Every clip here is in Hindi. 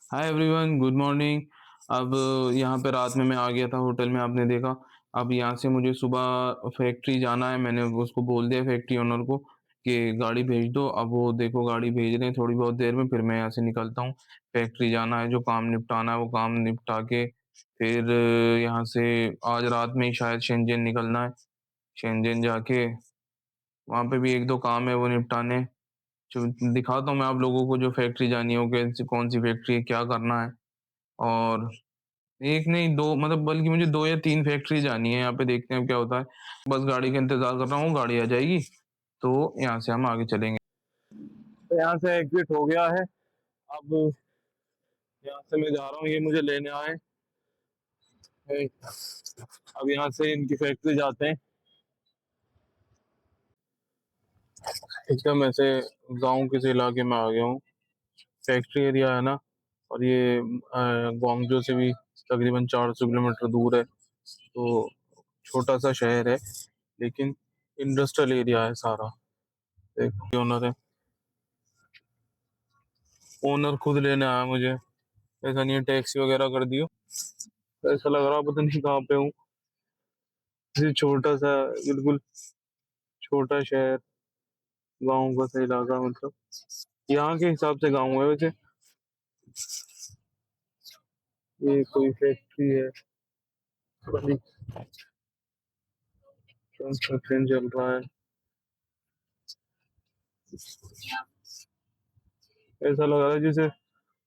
Hi everyone, good morning. अब यहाँ पे रात में मैं आ गया था होटल में, आपने देखा। अब यहाँ से मुझे सुबह फैक्ट्री जाना है। मैंने उसको बोल दिया फैक्ट्री ओनर को कि गाड़ी भेज दो। अब वो देखो गाड़ी भेज रहे हैं थोड़ी बहुत देर में, फिर मैं यहाँ से निकलता हूँ। फैक्ट्री जाना है, जो काम निपटाना है वो काम निपटा के फिर यहाँ से आज रात में ही शायद शेंजन निकलना है। शेंजन जाके वहाँ पे भी एक दो काम है वो निपटाने। जो दिखाता हूँ मैं आप लोगों को, जो फैक्ट्री जानी है वो कौन सी फैक्ट्री है, क्या करना है। और एक नहीं, 2 मतलब बल्कि मुझे 2 या 3 फैक्ट्री जानी है। यहाँ पे देखते हैं क्या होता है। बस गाड़ी का इंतज़ार कर रहा हूँ, गाड़ी आ जाएगी, तो यहाँ से हम आगे चलेंगे। तो यहाँ से एग्जिट हो गया है। अब यहाँ से मैं जा रहा हूँ, ये मुझे लेने आए हैं। अब यहाँ से इनकी फैक्ट्री जाते हैं। एकदम ऐसे गांव किसी इलाके में आ गया हूँ। फैक्ट्री एरिया है ना। और ये ग्वांगजो से भी तकरीबन 400 किलोमीटर दूर है। तो छोटा सा शहर है, लेकिन इंडस्ट्रियल एरिया है सारा। एक ओनर है, ओनर खुद लेने आया मुझे। ऐसा नहीं है टैक्सी वगैरह कर दियो। ऐसा लग रहा पता नहीं कहाँ पे हूँ। किसी छोटा सा, बिल्कुल छोटा शहर, गाँव का सा इलाका, मतलब यहाँ के हिसाब से गाँव है वैसे। ये कोई फैक्ट्री है, बड़ी कंस्ट्रक्शन चल रहा है। ऐसा लग रहा है जैसे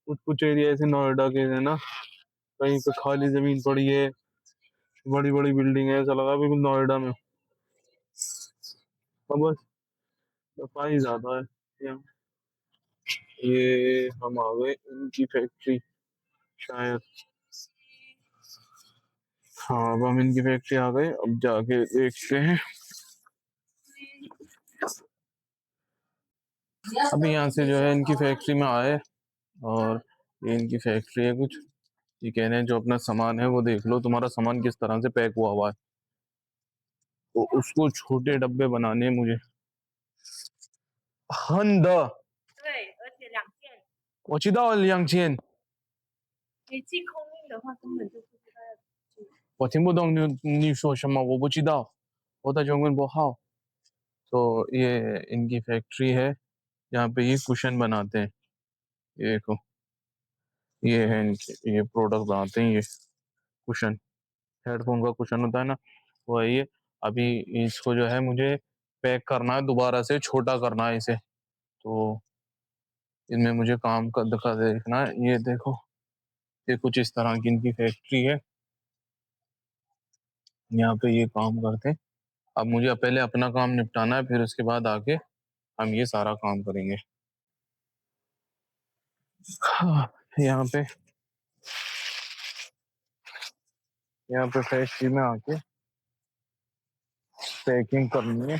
कुछ कुछ एरिया ऐसे नोएडा के है ना, कहीं पे खाली जमीन पड़ी है, बड़ी बड़ी बिल्डिंग है, ऐसा लगा बिल्कुल नोएडा में। अब बस सफाई ज्यादा है यहाँ। ये हम आ गए इनकी फैक्ट्री शायद। हाँ, अब हम इनकी फैक्ट्री आ गए, अब जाके देखते हैं। अभी यहाँ से जो है इनकी फैक्ट्री में आए, और ये इनकी फैक्ट्री है कुछ। ये कह रहे हैं जो अपना सामान है वो देख लो, तुम्हारा सामान किस तरह से पैक हुआ हुआ है। तो उसको छोटे डब्बे बनाने हैं मुझे। हंद 对，而且2件，我知道2000。你寄空运的话，根本就不知道要寄。我听不懂你说什么，我不知道，我的中文不好। तो ये इनकी फैक्ट्री है, जहाँ पे ये कुशन बनाते हैं। ये देखो, ये है इनके, ये प्रोडक्ट बनाते हैं, ये कुशन, हेडफोन का कुशन होता है ना, वो है ये। अभी इसको जो है मुझे पैक करना है, दोबारा से छोटा करना है इसे। तो इनमें मुझे काम का दिखा देखना है। ये देखो, ये कुछ इस तरह की इनकी फैक्ट्री है, यहाँ पे ये काम करते हैं। अब मुझे पहले अपना काम निपटाना है, फिर उसके बाद आके हम ये सारा काम करेंगे। हाँ, यहाँ पे फैक्ट्री में आके पैकिंग करनी है।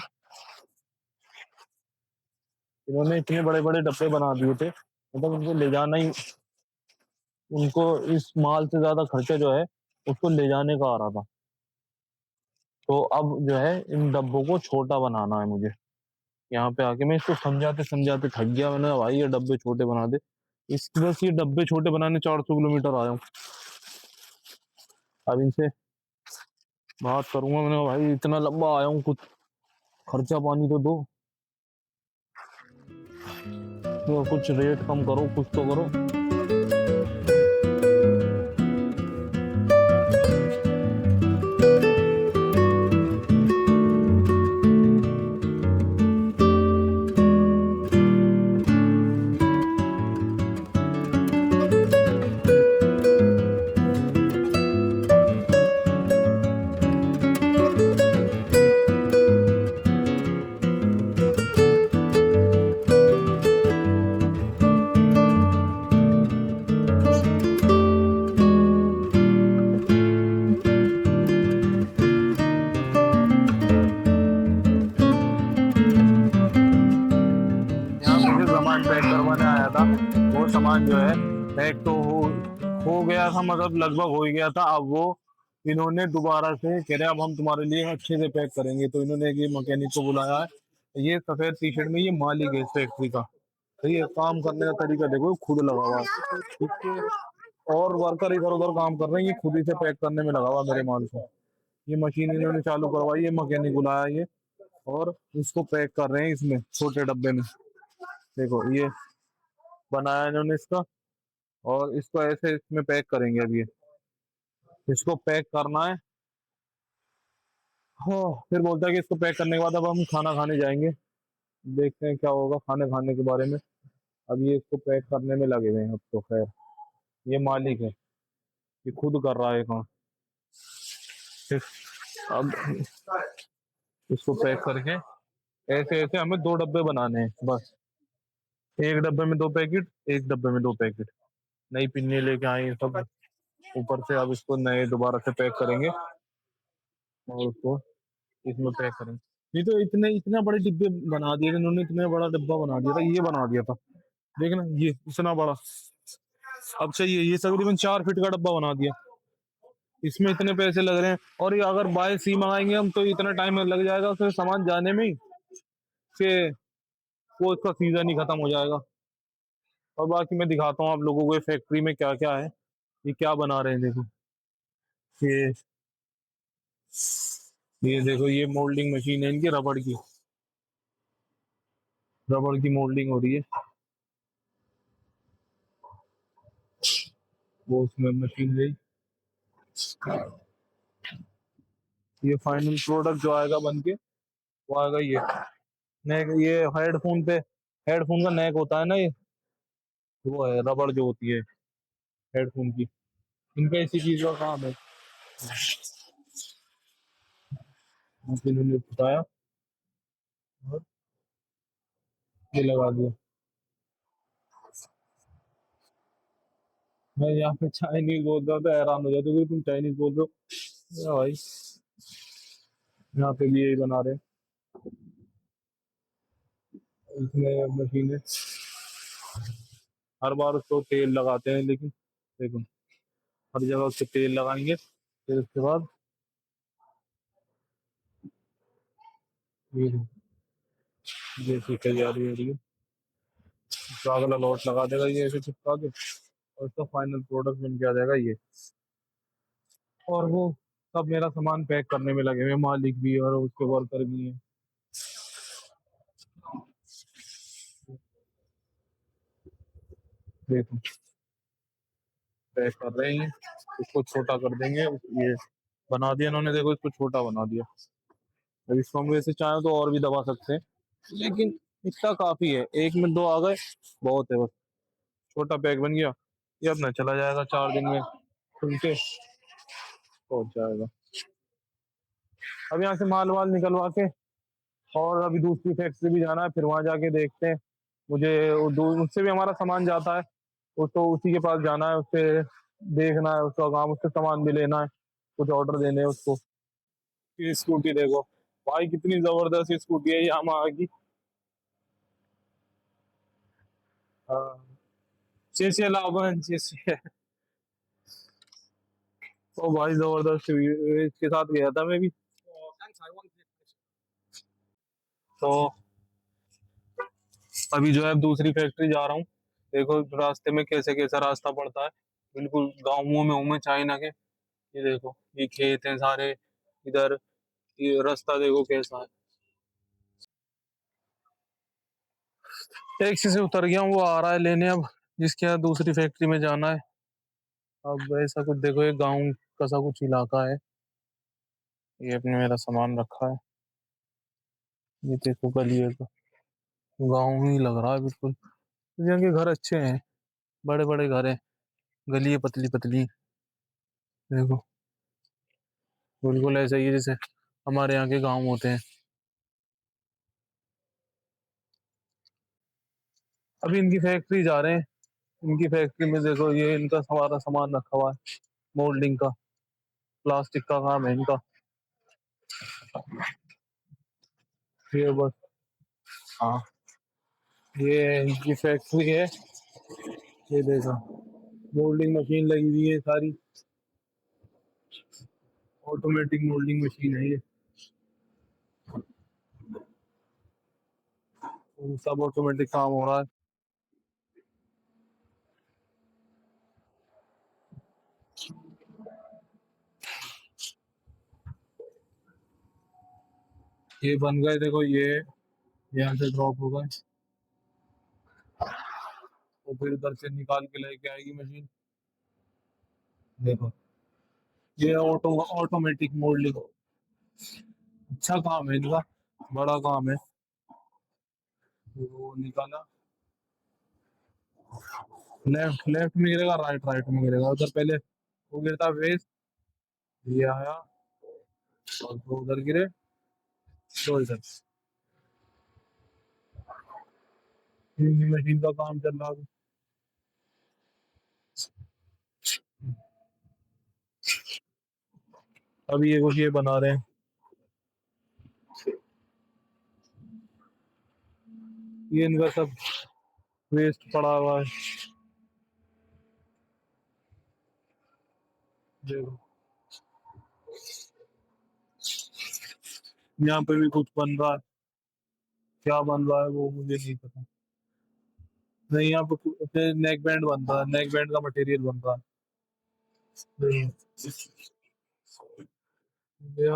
इन्होंने इतने बड़े बड़े डब्बे बना दिए थे, मतलब उनको ले जाना ही, उनको इस माल से ज्यादा खर्चा जो है उसको ले जाने का आ रहा था। तो अब जो है इन डब्बों को छोटा बनाना है मुझे। यहाँ पे आके मैं इसको समझाते समझाते थक गया। मैंने कहा, भाई ये डब्बे छोटे बना दे। इस बस ये डब्बे छोटे बनाने 400 किलोमीटर आया हूँ। अब इनसे बात करूंगा। मैंने कहा, भाई इतना लंबा आया हूँ, कुछ खर्चा पानी तो दो, तो कुछ रेट कम करो, कुछ तो करो। यहाँ मुझे सामान पैक करवाने आया था, वो सामान जो है पैक तो हो गया था, मतलब लगभग हो ही गया था। अब वो इन्होंने दोबारा से कह रहे अब हम तुम्हारे लिए अच्छे से पैक करेंगे। तो इन्होंने एक मैकेनिक को बुलाया है। ये सफेद टी शर्ट में ये मालिक है इस फैक्ट्री का। तो ये काम करने का तरीका देखो, खुद लगा हुआ है। इसके और वर्कर इधर उधर काम कर रहे हैं, ये खुद ही से पैक करने में लगा हुआ मेरे माल को। ये मशीन इन्होंने चालू करवाई है, मैकेनिक बुलाया ये, और इसको पैक कर रहे हैं इसमें छोटे डब्बे में। देखो ये बनाया इन्होंने इसका, और इसको ऐसे इसमें पैक करेंगे। अब ये इसको पैक करना है। हाँ, फिर बोलता है कि इसको पैक करने के बाद अब हम खाना खाने जाएंगे, देखते हैं क्या होगा खाने खाने के बारे में। अब ये इसको पैक करने में लगे हुए हैं। अब तो खैर ये मालिक है, ये खुद कर रहा है काम। फिर अब इसको पैक करके ऐसे ऐसे हमें 2 डब्बे बनाने हैं बस। एक डब्बे में 2 पैकेट, एक डब्बे में 2 पैकेट। नई पिन्नी लेके आए हैं सब ऊपर से। अब इसको नए दोबारा से पैक करेंगे और उसको इसमें पैक करेंगे। नहीं तो इतने इतना बड़े डिब्बे बना दिए थे इन्होंने, इतना बड़ा डिब्बा बना दिया था, ये बना दिया था। देखना ये इतना बड़ा। अब चाहिए ये तकरीबन 4 फीट का डब्बा बना दिया। इसमें इतने पैसे लग रहे हैं, और ये अगर बाय सी मंगाएंगे हम तो इतना टाइम लग जाएगा उसमें सामान जाने में ही, कि वो इसका सीजन ही खत्म हो जाएगा। और बाकी मैं दिखाता हूँ आप लोगों को ये फैक्ट्री में क्या क्या है, ये क्या बना रहे हैं। देखो ये ये देखो, ये मोल्डिंग मशीन है इनकी, रबड़ की। रबड़ की मोल्डिंग हो रही है, वो उसमें मशीन गई। ये फाइनल प्रोडक्ट जो आएगा बन के, वो आएगा ये नेक। ये हेडफोन पे, हेडफोन का नेक होता है ना, ये वो है रबड़ जो होती है हेडफोन की। इनका इसी चीज का काम है। इन्होंने बताया और ये लगा दिया। मैं यहाँ पे चाइनीज बोल रहा था, हैरान हो जाते हो कि तुम चाइनीज बोल रहे हो। या भाई यहाँ पे भी यही बना रहे हैं। इसमें मशीन है, हर बार उसको तेल लगाते हैं, लेकिन देखो हर जगह उसको तेल लगाएंगे, फिर उसके बाद ये सीखा जा रही है। तो अगला लॉट लगा देगा ये ऐसे चिपका के, और उसका फाइनल प्रोडक्ट बन के आ जाएगा ये। और वो सब मेरा सामान पैक करने में लगे हुए हैं, मालिक भी और उसके वर्कर भी हैं। देखो पैक कर रहे हैं, इसको छोटा कर देंगे। ये बना दिया इन्होंने, देखो इसको छोटा बना दिया। अब इसको हम वैसे चाहें तो और भी दबा सकते हैं, लेकिन इतना काफी है, एक में 2 आ गए बहुत है बस। छोटा पैक बन गया, ये अपना चला जाएगा 4 दिन में खुल के पहुंच जाएगा। अब यहाँ से माल वाल निकलवा के, और अभी दूसरी फैक्ट्री भी जाना है, फिर वहां जाके देखते हैं। मुझे उससे भी हमारा सामान जाता है, वो तो उसी के पास जाना है, उससे देखना है उसका काम, उससे सामान भी लेना है, कुछ ऑर्डर देने हैं उसको। ये स्कूटी देखो भाई, कितनी जबरदस्त स्कूटी है यामाहा की। हाँ, चेसिया लाभन चेसिया। ओ भाई जबरदस्त, इसके साथ गया था मैं भी। तो अभी जो है दूसरी फैक्ट्री जा रहा हूँ। देखो रास्ते में कैसे कैसा रास्ता पड़ता है, बिल्कुल गाँवों में हूँ मैं चाइना के। ये देखो ये खेत हैं सारे इधर, ये रास्ता देखो कैसा है। टैक्सी से उतर गया हूँ, वो आ रहा है लेने अब, जिसके यहाँ दूसरी फैक्ट्री में जाना है। अब ऐसा कुछ देखो, ये गाँव का सा कुछ इलाका है। ये अपने मेरा सामान रखा है, ये देखो गली है, गाँव ही लग रहा है बिल्कुल। यहाँ के घर अच्छे हैं, बड़े बड़े घर हैं, गली है पतली पतली। देखो बिल्कुल ऐसा ही है जैसे हमारे यहाँ के गांव होते हैं। अभी इनकी फैक्ट्री जा रहे हैं। इनकी फैक्ट्री में देखो ये इनका सारा सामान रखा हुआ है, मोल्डिंग का, प्लास्टिक का काम है इनका। ये बस, हाँ ये इनकी फैक्ट्री है। ये देखो मोल्डिंग मशीन लगी हुई है सारी, ऑटोमेटिक मोल्डिंग मशीन है ये। सब ऑटोमेटिक काम हो रहा है। ये बन गए, देखो ये यहाँ से ड्रॉप हो गए, तो फिर उधर से निकाल के लेके आएगी मशीन। देखो ये ऑटोमेटिक मोल्डिंग, अच्छा काम है इनका, बड़ा काम है। वो निकाला, लेफ्ट लेफ्ट में गिरेगा, राइट राइट में गिरेगा, उधर पहले वो गिरता वेस्ट, ये आया और वो उधर गिरे, तो इधर ये मशीन का काम चल रहा है। अभी ये कुछ ये बना रहे हैं, ये इनका सब वेस्ट पड़ा हुआ है। देखो यहाँ पे भी कुछ बन रहा है, क्या बन रहा है वो मुझे नहीं पता। नहीं, यहाँ पे नेक बैंड बन रहा है, नेक बैंड का मटेरियल बन रहा है। हम्म, ये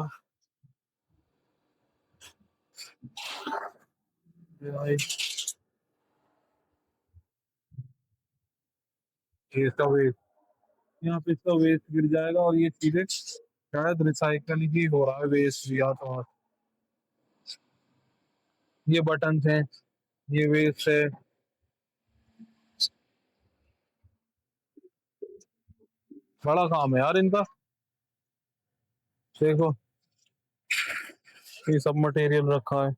ये ये इसका वेस्ट, यहाँ पे इसका वेस्ट गिर जाएगा और ये सीधे शायद रिसाइकल ही हो रहा है वेस्ट या तो। ये बटन है, ये वेस्ट है। बड़ा काम है यार इनका। देखो ये सब मटेरियल रखा है।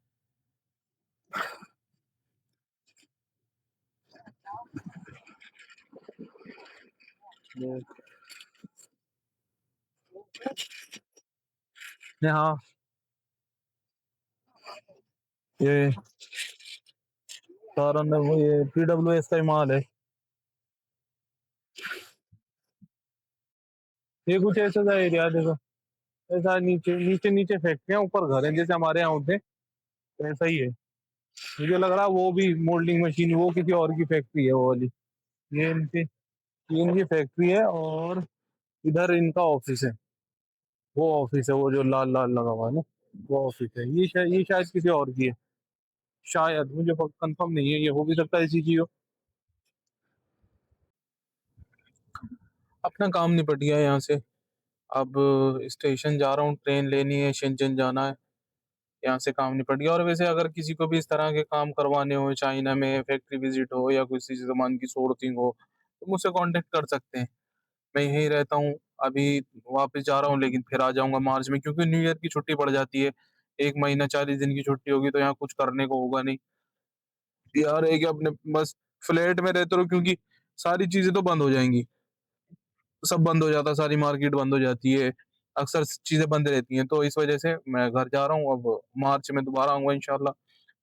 हाँ, ये सारा वो ये PWS का ही माल है। ये कुछ ऐसा सा एरिया है, देखो ऐसा नीचे नीचे नीचे फैक्ट्रियाँ, ऊपर घर है, जैसे हमारे यहाँ होते हैं ऐसा ही है। मुझे लग रहा है वो भी मोल्डिंग मशीन वो किसी और की फैक्ट्री है वो वाली। ये इनकी फैक्ट्री है और इधर इनका ऑफिस है। वो ऑफिस है वो जो लाल लाल लगा हुआ है ना, वो ऑफिस है। ये शायद किसी और की है, शायद, मुझे कंफर्म नहीं है, ये हो भी सकता है इसी की हो। अपना काम निपट गया यहाँ से। अब स्टेशन जा रहा हूँ, ट्रेन लेनी है, शेंजन जाना है। यहाँ से काम निपट गया। और वैसे अगर किसी को भी इस तरह के काम करवाने हो, चाइना में फैक्ट्री विजिट हो या किसी सामान की सोर्सिंग हो, तो मुझसे कांटेक्ट कर सकते हैं। मैं यहीं रहता हूँ अभी। वापस जा रहा हूँ लेकिन फिर आ जाऊंगा मार्च में, क्योंकि न्यू ईयर की छुट्टी पड़ जाती है। 1 महीना 40 दिन की छुट्टी होगी तो यहाँ कुछ करने को होगा नहीं। यार है कि अपने बस फ्लैट में रहते रहो, क्योंकि सारी चीजें तो बंद हो जाएंगी। सब बंद हो जाता है, सारी मार्केट बंद हो जाती है। अक्सर चीजें बंद रहती हैं, तो इस वजह से मैं घर जा रहा हूँ। अब मार्च में दोबारा आऊंगा इंशाल्लाह।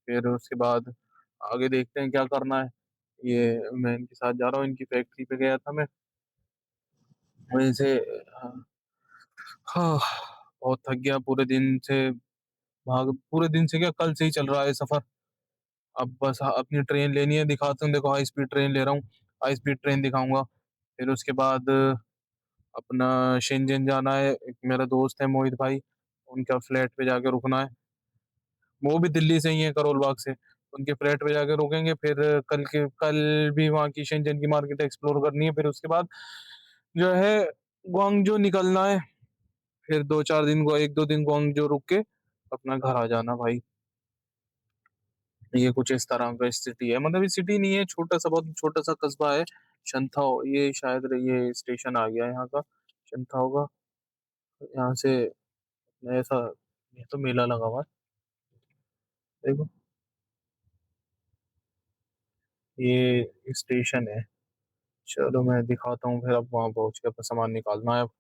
फिर उसके बाद आगे देखते हैं क्या करना है। ये मैं इनके साथ जा रहा हूँ, इनकी फैक्ट्री पे गया था मैं। वहीं से हाँ, बहुत थक गया पूरे दिन से। पूरे दिन से क्या, कल से ही चल रहा है सफर। अब बस अपनी ट्रेन लेनी है, दिखाता हूँ। देखो हाई स्पीड ट्रेन ले रहा हूँ, हाई स्पीड ट्रेन दिखाऊंगा। फिर उसके बाद अपना शेंजन जाना है। एक मेरा दोस्त है मोहित भाई, उनका फ्लैट पे जाके रुकना है। वो भी दिल्ली से ही है, करोल बाग से। उनके फ्लैट पे जाके रुकेंगे। फिर कल भी वहाँ की शेंजन की मार्केट एक्सप्लोर करनी है। फिर उसके बाद जो है ग्वांगजो निकलना है। फिर 2 4 दिन को 1 2 दिन ग्वांगजो रुक के अपना घर आ जाना भाई। ये कुछ इस तरह का स्थिति है। मतलब ये सिटी नहीं है, छोटा सा, बहुत छोटा सा कस्बा है। शंथाओ, ये शायद ये स्टेशन आ गया यहाँ का, शंथाओ का। यहाँ से ऐसा, ये तो मेला लगा हुआ है, देखो ये स्टेशन है। चलो मैं दिखाता हूँ, फिर अब वहां पहुंच के अपना सामान निकालना है अब।